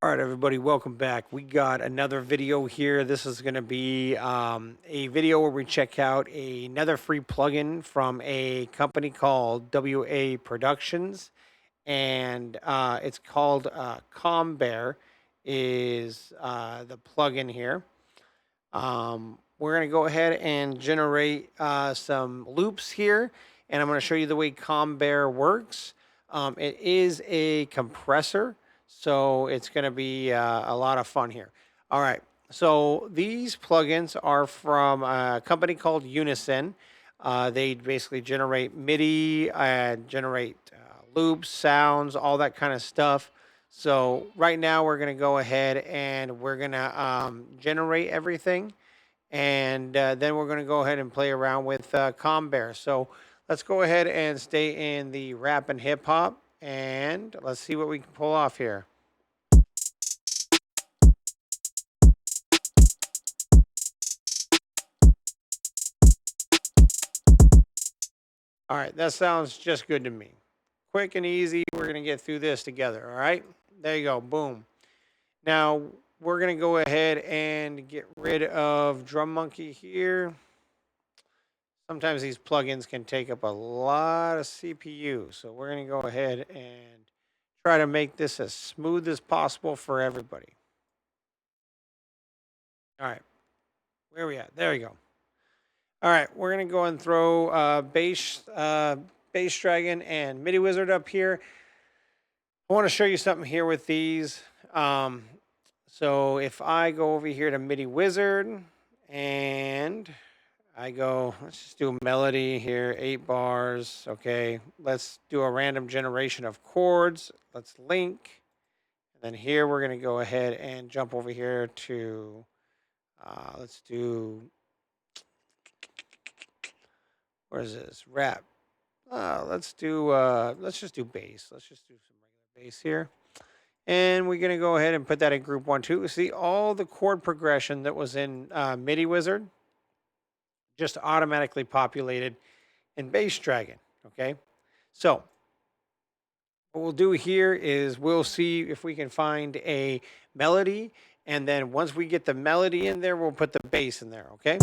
All right, everybody, welcome back. We got another video here. This is going to be a video where we check out another free plugin from a company called WA Productions, and it's called ComBear is the plugin here. We're going to go ahead and generate some loops here, and I'm going to show you the way ComBear works. It is a compressor, so it's going to be a lot of fun here. All right, so these plugins are from a company called Unison. They basically generate MIDI, generate loops, sounds, all that kind of stuff. So right now we're going to go ahead and we're going to generate everything. And then we're going to go ahead and play around with ComBear. So let's go ahead and stay in the rap and hip hop. And let's see what we can pull off here. All right, that sounds just good to me. Quick and easy. We're going to get through this together. All right, there you go. Boom. Now we're going to go ahead and get rid of Drum Monkey here. Sometimes these plugins can take up a lot of CPU. So we're going to go ahead and try to make this as smooth as possible for everybody. All right, where are we at? There we go. All right, we're going to go and throw Bass Dragon and MIDI Wizard up here. I want to show you something here with these. So if I go over here to MIDI Wizard and I go, let's just do a melody here, 8 bars. Okay, let's do a random generation of chords. Let's link. And then here we're going to go ahead and jump over here to, let's do, where is this? Rap. Let's just do bass. Let's just do some regular bass here. And we're going to go ahead and put that in group 1, 2. See all the chord progression that was in MIDI Wizard just automatically populated in Bass Dragon. Okay. So what we'll do here is we'll see if we can find a melody. And then once we get the melody in there, we'll put the bass in there. Okay.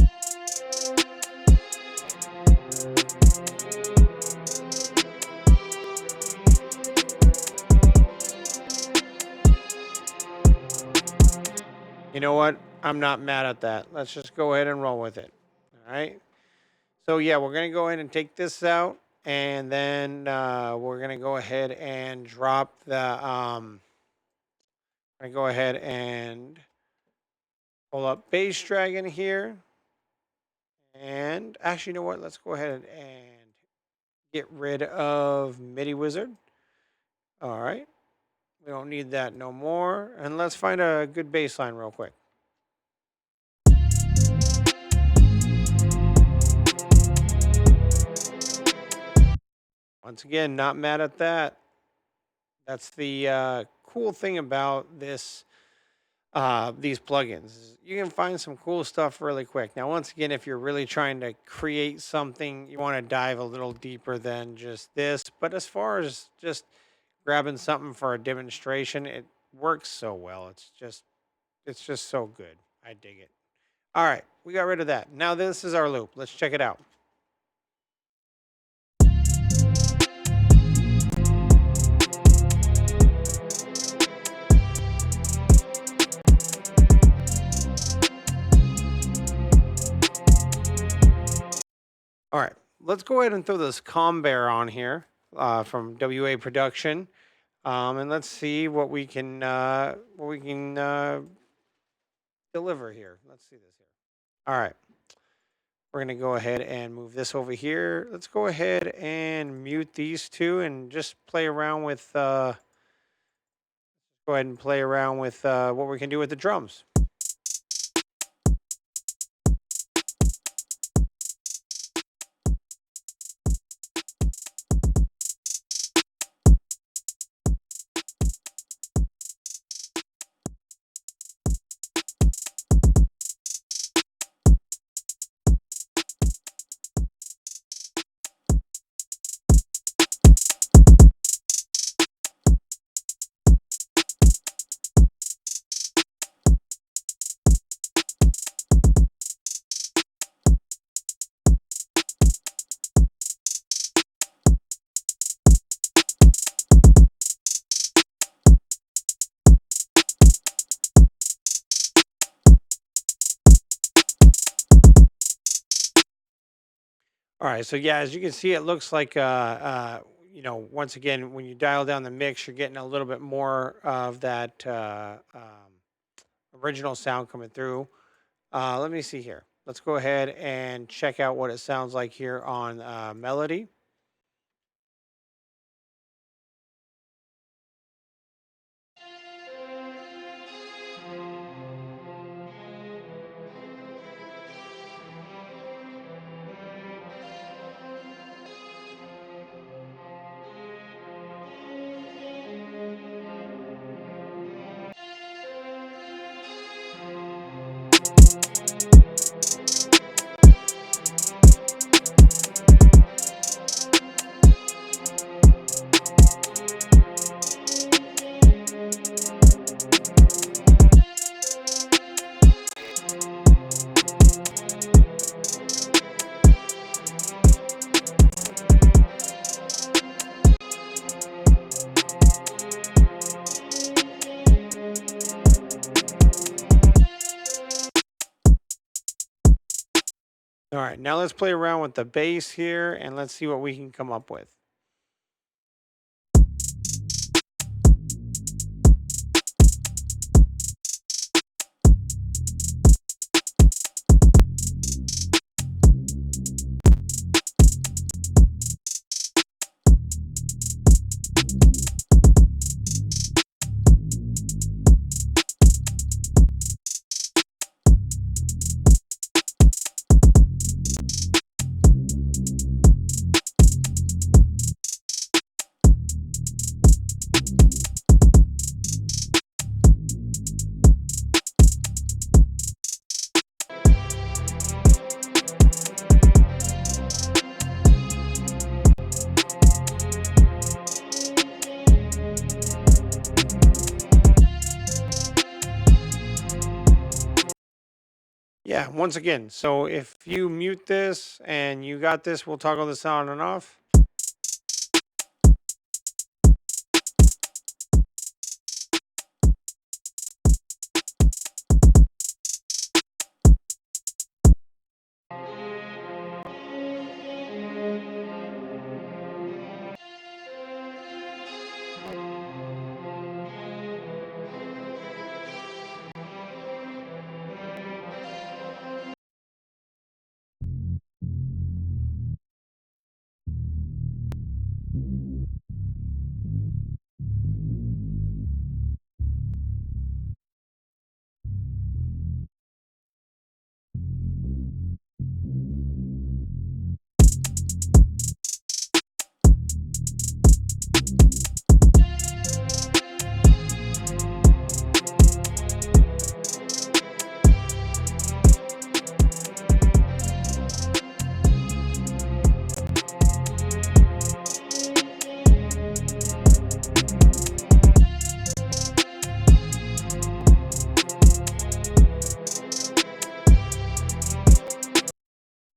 You know what? I'm not mad at that. Let's just go ahead and roll with it. All right. So yeah, we're going to go ahead and take this out. And then we're going to go ahead and drop the, I'm going to go ahead and pull up Bass Dragon here. And actually, you know what? Let's go ahead and get rid of MIDI Wizard. All right. We don't need that no more. And let's find a good bass line real quick. Once again, not mad at that. That's the cool thing about this, these plugins. You can find some cool stuff really quick. Now, once again, if you're really trying to create something, you want to dive a little deeper than just this. But as far as just grabbing something for a demonstration, it works so well. It's just so good. I dig it. All right, we got rid of that. Now this is our loop. Let's check it out. All right, let's go ahead and throw this ComBear on here from WA Production, and let's see what we can deliver here. Let's see this here. All right, we're gonna go ahead and move this over here. Let's go ahead and mute these two and just play around with. Go ahead and play around with what we can do with the drums. All right, so yeah, as you can see, it looks like once again, when you dial down the mix, you're getting a little bit more of that original sound coming through. Let me see here. Let's go ahead and check out what it sounds like here on Melody. All right, now let's play around with the bass here and let's see what we can come up with. Yeah, once again, so if you mute this and you got this, we'll toggle the sound on and off.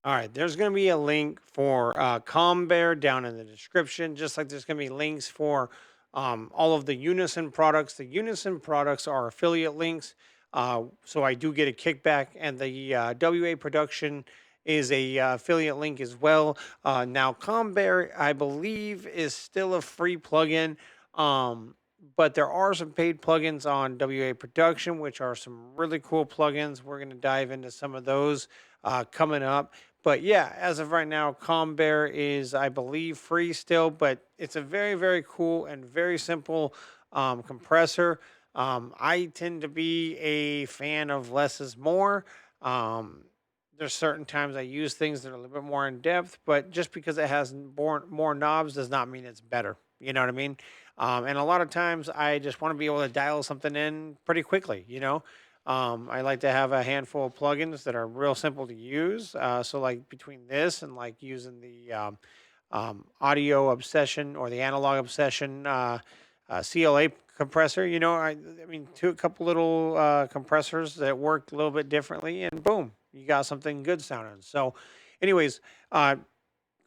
All right, there's going to be a link for ComBear down in the description, just like there's going to be links for all of the Unison products. The Unison products are affiliate links, so I do get a kickback, and the WA production is a affiliate link as well. Now, ComBear, I believe, is still a free plugin, but there are some paid plugins on WA production, which are some really cool plugins. We're going to dive into some of those coming up. But yeah, as of right now, ComBear is, I believe, free still, but it's a very, very cool and very simple compressor. I tend to be a fan of less is more. Um, there's certain times I use things that are a little bit more in depth, but just because it has more knobs does not mean it's better. You know what I mean? And a lot of times I just want to be able to dial something in pretty quickly, you know? I like to have a handful of plugins that are real simple to use. So like between this and like using the audio obsession or the analog obsession CLA compressor, I mean, a couple little compressors that work a little bit differently, and boom, you got something good sounding. So, anyways, uh,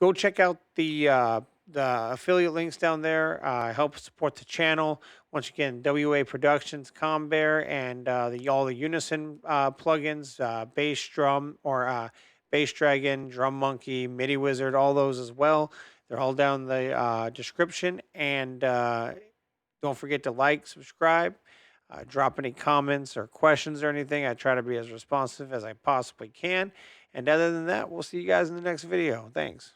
go check out the affiliate links down there. Help support the channel. Once again, WA Productions, ComBear, and the all the Unison plugins, bass drum or Bass Dragon, Drum Monkey, MIDI Wizard, all those as well. They're all down the description. And don't forget to like, subscribe, drop any comments or questions or anything. I try to be as responsive as I possibly can. And other than that, we'll see you guys in the next video. Thanks.